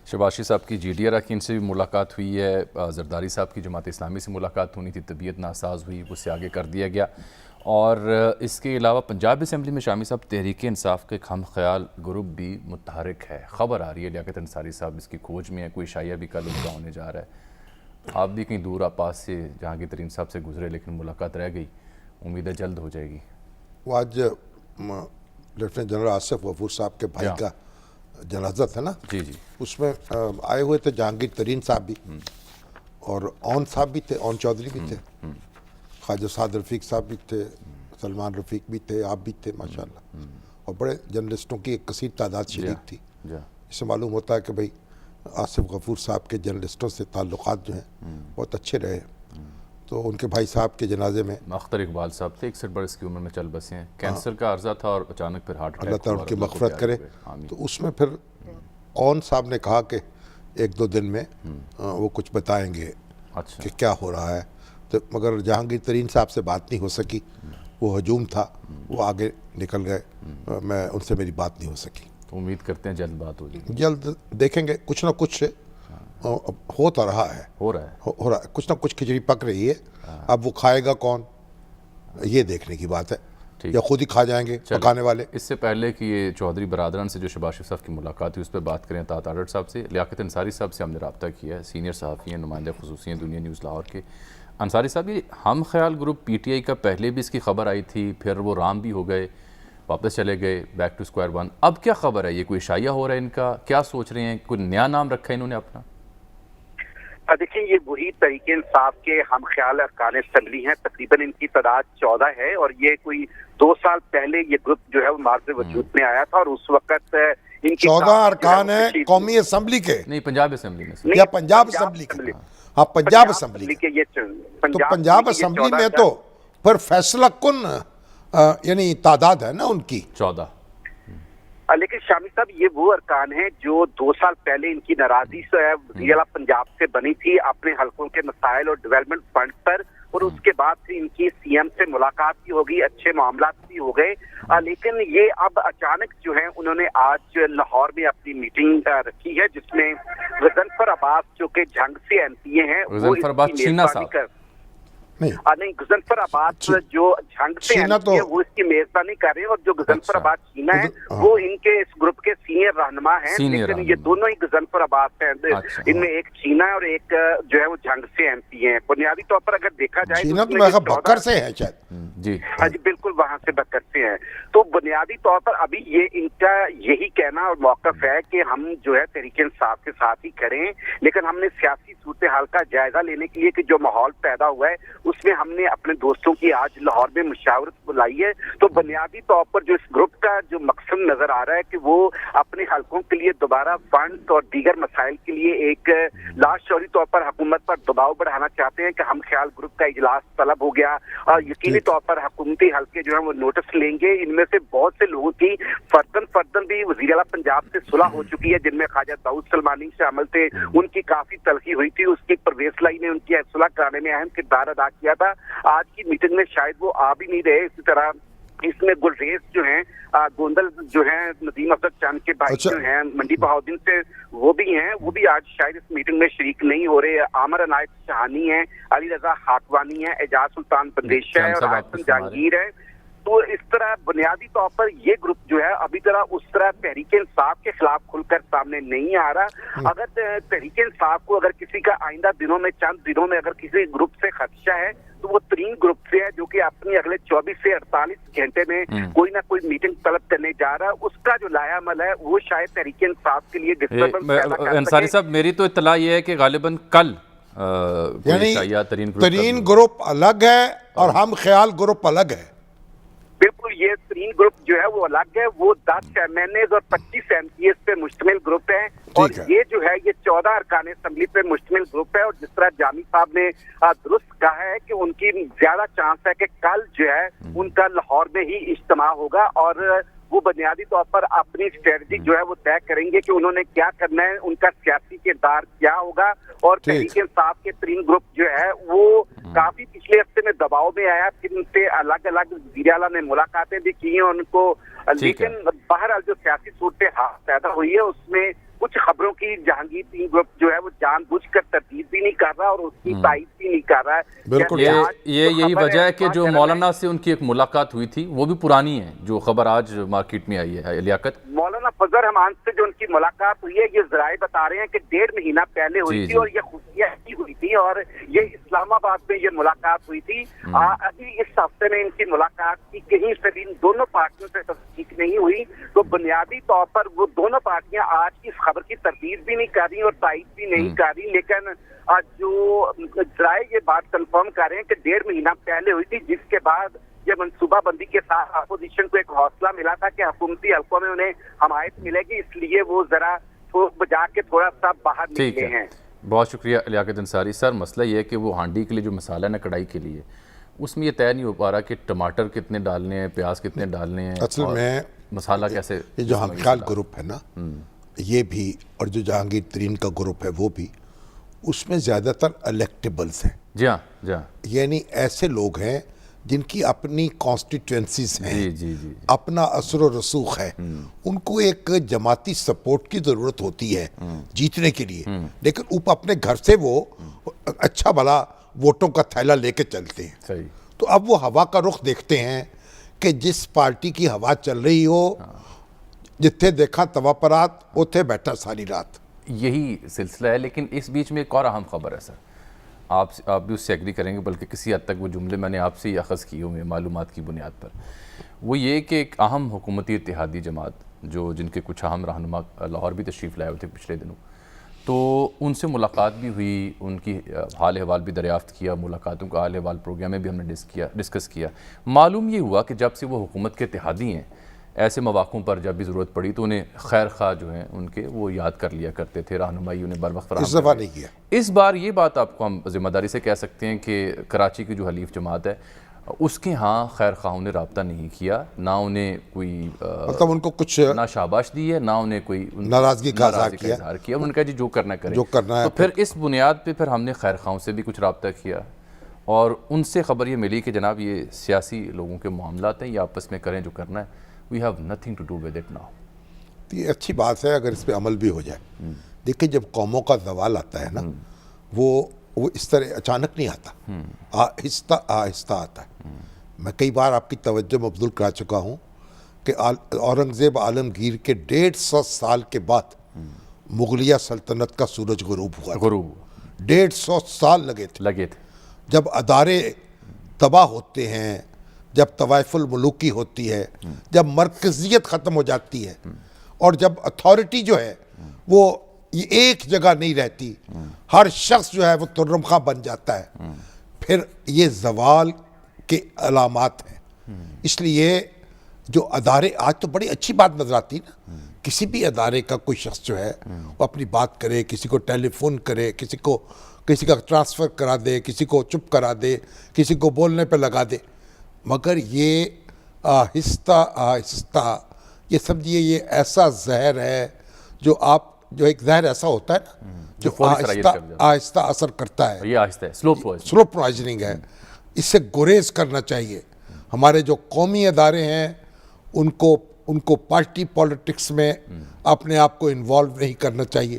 शहबाज शरीफ साहब की GD अरकान से भी मुलाकात हुई है, जरदारी साहब की जमात इस्लामी से मुलाकात होनी थी, तबीयत नासाज हुई, उससे आगे कर दिया गया। और इसके अलावा पंजाब असम्बली में शामी साहब तहरीक इंसाफ के हम ख्याल ग्रुप भी मुतहरिक है। ख़बर आ रही है लियाकत अंसारी साहब इसकी खोज में है, कोई शाया भी कल उनका होने जा रहा है। आप भी कहीं दूर आपास से जहांगीर तरीन साहब से गुजरे लेकिन मुलाकात रह गई, उम्मीद है जल्द हो जाएगी। वो आज लेफ्टिनेंट जनरल आसिफ गफूर साहब के भाई का जनाजा था ना, जी जी, उसमें आए हुए थे जहांगीर तरीन साहब भी और ओन साहब भी थे, ओन चौधरी भी थे, ख्वाजा साद रफ़ीक साहब भी थे, सलमान रफ़ीक भी थे, आप भी थे माशाल्लाह। और बड़े जर्नलिस्टों की एक कसीर तादाद शरीक थी। इससे मालूम होता है कि भाई आसिफ गफूर साहब के जर्नलिस्टों से ताल्लुकात जो हैं बहुत अच्छे रहे। तो उनके भाई साहब के जनाजे में अख्तर इकबाल साहब थे, 61 बरस की उम्र में चल बसे हैं, कैंसर का अर्जा था और अचानक फिर हार्ट अटैक। अल्लाह ताला उनकी मग़फ़िरत करे। तो उसमें फिर ओन साहब ने कहा कि एक दो दिन में वो कुछ बताएंगे कि क्या हो रहा है। तो मगर जहांगीर तरीन साहब से बात नहीं हो सकी, वो हजूम था, वो आगे निकल गए, मैं उनसे मेरी बात नहीं हो सकी। तो उम्मीद करते हैं जल्द बात हो जाएगी, जल्द देखेंगे। कुछ ना कुछ हो तो रहा है, हो रहा है, कुछ ना कुछ खिचड़ी पक रही है। अब वो खाएगा कौन, ये देखने की बात है, या खुद ही खा जाएंगे पकाने वाले। इससे पहले कि ये चौधरी बरादरान से जो शहबाज शरीफ साहब की मुलाकात हुई उस पर बात करें, तात आडर साहब से, लियाकत अंसारी साहब से हमने रब्ता किया है, सीनियर सहाफ़ी हैं, नुमाइंदा ख़ुसूसी हैं दुनिया न्यूज़ लाहौर के। अंसारी साहब, ये हम ख्याल ग्रुप PTI का पहले भी इसकी खबर आई थी, फिर वो राम भी हो गए, वापस चले गए, बैक टू स्क्वायर वन। अब क्या खबर है, ये कोई शाया हो रहा है इनका, क्या सोच रहे हैं, कोई नया नाम रखा है इन्होंने अपना? देखिए, ये वही तहरीक इंसाफ के हम ख्याल अरकान असम्बली हैं, तकरीबन इनकी तादाद 14 है। और ये कोई 2 साल पहले ये ग्रुप जो है वो मार्ज़ वजूद में आया था और उस वक्त इनकी 14 अरकान है कौमी असम्बली के, नहीं पंजाब असम्बली में, या पंजाब असम्बली के? हाँ, पंजाब असम्बली के। ये तो पंजाब असम्बली में तो फिर फैसला कुन यानी तादाद है ना उनकी 14। लेकिन शामी साहब, ये वो अरकान हैं जो 2 साल पहले इनकी नाराजगी से वज़ीर पंजाब से बनी थी अपने हलकों के मसाइल और डेवलपमेंट फंड पर, और उसके बाद से इनकी CM से मुलाकात भी हो गई, अच्छे मामला भी हो गए। लेकिन ये अब अचानक जो है उन्होंने आज लाहौर में अपनी मीटिंग रखी है, जिसमें गजनफर अब्बास जो कि झंग से MPA हैं, वो इसकी मेजबानी नहीं, गजनफर अब्बास जो झंग से MPA है वो इसकी मेजबानी कर रहे हैं। और जो गजनफर अब्बास छीना है वो इनके इस ग्रुप के सीनियर रहनुमा हैं, लेकिन ये दोनों ही गजनफर अब्बास हैं। इनमें एक छीना है और एक जो है वो झंग से MPA हैं। बुनियादी तौर पर अगर देखा जाए तो बकर से है शायद, जी हाँ जी, बिल्कुल वहां से बकर से हैं। तो बुनियादी तौर पर अभी ये इनका यही कहना और मौक़िफ़ है कि हम जो है तहरीक इंसाफ के साथ ही करें, लेकिन हमने सियासी सूरत हाल का जायजा लेने के लिए कि जो माहौल पैदा हुआ है उसमें हमने अपने दोस्तों की आज लाहौर में मुशावरत बुलाई है। तो बुनियादी तौर पर जो इस ग्रुप का जो मकसद नजर आ रहा है कि वो अपने हलकों के लिए दोबारा फंड और दीगर मसाइल के लिए एक लाशौरी तौर पर हुकूमत पर दबाव बढ़ाना चाहते हैं कि हम ख्याल ग्रुप का इजलास तलब हो गया और यकीनी तौर पर हुकूमती हलके जो है वो नोटिस लेंगे। इनमें से बहुत से लोगों की फर्दन भी वज़ीर आला पंजाब से सुलह हो चुकी है, जिनमें ख्वाजा दाऊद सलमानी शामिल थे, उनकी काफी तलखी हुई थी, उसकी परवेज़ लाई ने उनकी सुलह कराने में अहम किरदार अदा किया था। आज की मीटिंग में शायद वो आ भी नहीं रहे। इसी तरह इसमें गुलरेज जो हैं, गोंदल जो हैं, नदीम अफजल चांद के भाई जो हैं मंडी बहाउद्दीन से, वो भी हैं, वो भी आज शायद इस मीटिंग में शरीक नहीं हो रहे। आमर अनायत शहानी है, अली रजा हाकवानी है, एजाज सुल्तान बंदेशा है और आसिम जहांगीर है। तो इस तरह बुनियादी तौर पर ये ग्रुप जो है अभी तरह उस तरह तहरीक इंसाफ के खिलाफ खुलकर सामने नहीं आ रहा। अगर तहरीक इंसाफ को अगर किसी का आइंदा दिनों में, चंद दिनों में अगर किसी ग्रुप से खदशा है तो वो 3 ग्रुप से है, जो कि अपनी अगले 24 से 48 घंटे में कोई ना कोई मीटिंग तलब करने जा रहा है। उसका जो लायामल है वो शायद तहरीक इंसाफ के लिए डिस्टर्बेंस। अंसारी साहब, मेरी तो इत्तला ये है कि गालिबन कल तरीन ग्रुप अलग है और हम ख्याल ग्रुप अलग है। बिल्कुल, ये 3 ग्रुप जो है वो अलग है। वो 10 MNAs और 25 MPAs पे मुश्तमिल ग्रुप है और ये जो है ये 14 अरकान असम्बली पे मुश्तमिल ग्रुप है। और जिस तरह जामी साहब ने दुरुस्त कहा है कि उनकी ज्यादा चांस है कि कल जो है उनका लाहौर में ही इज्तिमा होगा और वो बुनियादी तौर पर अपनी स्ट्रेटजी जो है वो तय करेंगे कि उन्होंने क्या करना है, उनका सियासी किरदार क्या होगा। और तहरीक इंसाफ के 3 ग्रुप जो है वो काफी पिछले हफ्ते में दबाव में आया, जिनसे अलग अलग वज़ीर आला ने मुलाकातें भी की हैं उनको, लेकिन बहरहाल जो सियासी सूरत हाल पैदा हुई है उसमें कुछ खबरों की जहांगीर सिंह ग्रुप जो है वो जानबूझकर तरदीद भी नहीं कर रहा और उसकी तायीद भी नहीं कर रहा है। बिल्कुल। जैसे आज ये जो यही खबर वजह है कि जो जनरल मौलाना से उनकी एक मुलाकात हुई थी वो भी पुरानी है, जो खबर आज मार्केट में आई है। लियाकत, मौलाना फजल रहमान से जो उनकी मुलाकात हुई है, ये जराए बता रहे हैं कि 1.5 महीना पहले हुई जी, थी जी। और ये खुफिया ही हुई थी और ये इस्लामाबाद में ये मुलाकात हुई थी। अभी इस हफ्ते में इनकी मुलाकात की कहीं से भी इन दोनों पार्टियों से तस्दीक नहीं हुई, तो बुनियादी तौर पर वो दोनों पार्टियां आज की इस खबर की तरदीद भी नहीं कर रही और तायीद भी नहीं कर रही, लेकिन आज जो जराए ये बात कंफर्म कर रहे हैं कि 1.5 महीना पहले हुई थी, जिसके बाद ये मनसूबा बंदी के साथ अपोजिशन को एक हौसला मिला था कि हुकूमती हल्कों में उन्हें हमायत मिलेगी, इसलिए वो जरा ठोक बजा के थोड़ा सा बाहर ठीक निकले है, हैं। बहुत शुक्रिया लियाकत अंसारी। सर, मसला ये है कि वो हांडी के लिए जो मसाला है ना कढ़ाई के लिए, उसमें ये तय नहीं हो पा रहा कि टमाटर कितने डालने हैं, प्याज कितने डालने हैं, असल और में मसाला कैसे। ये जो हमख्याल ग्रुप है ना, ये भी, और जो जहांगीर तरीन का ग्रुप है वो भी, उसमें ज़्यादातर इलेक्टेबल्स हैं। जी हाँ, जी हाँ, यानी ऐसे लोग हैं जिनकी अपनी कॉन्स्टिट्यूंसीज हैं, जी जी जी, अपना असर व रसूख है, उनको एक जमाती सपोर्ट की ज़रूरत होती है जीतने के लिए, लेकिन ऊपर अपने घर से वो अच्छा भला वोटों का थैला लेके चलते हैं। सही। तो अब वो हवा का रुख देखते हैं कि जिस पार्टी की हवा चल रही हो, जिथे देखा तवा परात उथे बैठा सारी रात। यही सिलसिला है। लेकिन इस बीच में एक और अहम खबर है सर, आप भी उससे एग्री करेंगे, बल्कि किसी हद तक वो जुमले मैंने आपसे ही अखज़ किए हुए मालूमात की बुनियाद पर। वो ये कि एक अहम हुकूमती इत्तेहादी जमात जिनके कुछ अहम रहनुमा लाहौर भी तशरीफ़ लाए हुए थे पिछले दिनों, तो उनसे मुलाकात भी हुई, उनकी हाल अहवाल भी दरियाफ़्त किया, मुलाकातों का हाल अहवाल प्रोग्राम में भी हमने डिस्कस किया। मालूम ये हुआ कि जब से वो हुकूमत के इत्तेहादी हैं, ऐसे मौक़ों पर जब भी ज़रूरत पड़ी तो उन्हें खैर खा जो हैं उनके वो याद कर लिया करते थे, रहनुमाई उन्हें बर वक्त इस दफ़ा नहीं किया। इस बार ये बात आपको हम ज़िम्मेदारी से कह सकते हैं कि कराची की जो हलीफ जमात है उसके यहाँ खैर खाहों ने रब्ता नहीं किया, ना उन्हें कोई मतलब उनको कुछ ना शाबाश दी है, ना उन्हें कोई नाराज़गी का इज़हार किया। उन्होंने कहा जी जो करना करें, जो करना है। तो फिर इस बुनियाद पे फिर हमने खैर खाहों से भी कुछ रब्ता किया और उनसे खबर ये मिली कि जनाब ये सियासी लोगों के मामलात हैं, ये आपस में करें जो करना है, we have nothing to do with it now. तो ये अच्छी बात है अगर इस पर अमल भी हो जाए। देखिए, जब कौमों का जवाल आता है ना, वो इस तरह अचानक नहीं आता, आहिस्ता आहिस्ता आता है। मैं कई बार आपकी तवज्जो मबज़ूल करा चुका हूँ कि औरंगज़ेब आलमगीर के 150 साल के बाद मुगलिया सल्तनत का सूरज गुरूब हुआ था। गुरूब 150 साल लगे थे। जब अदारे तबाह होते हैं, जब तवाइफुल मुलूकी होती है, जब मरकज़ियत ख़त्म हो जाती है और जब अथॉरिटी जो है वो ये एक जगह नहीं रहती, हर शख्स जो है वो तुर्रम खां बन जाता है, फिर ये ज़वाल के अलामात हैं। इसलिए जो अदारे, आज तो बड़ी अच्छी बात नजर आती ना, किसी भी अदारे का कोई शख्स जो है वो अपनी बात करे, किसी को टेलीफोन करे, किसी का ट्रांसफ़र करा दे, किसी को चुप करा दे, किसी को बोलने पे लगा दे, मगर ये आहिस्ता आहिस्ता, ये समझिए ये ऐसा जहर है जो एक जहर ऐसा होता है ना जो आहिस्ता असर करता है। ये आहिस्ता है, स्लो पॉइजनिंग है। इससे गुरेज करना चाहिए। हमारे जो कौमी अदारे हैं उनको पार्टी पॉलिटिक्स में अपने आप को इन्वॉल्व नहीं करना चाहिए।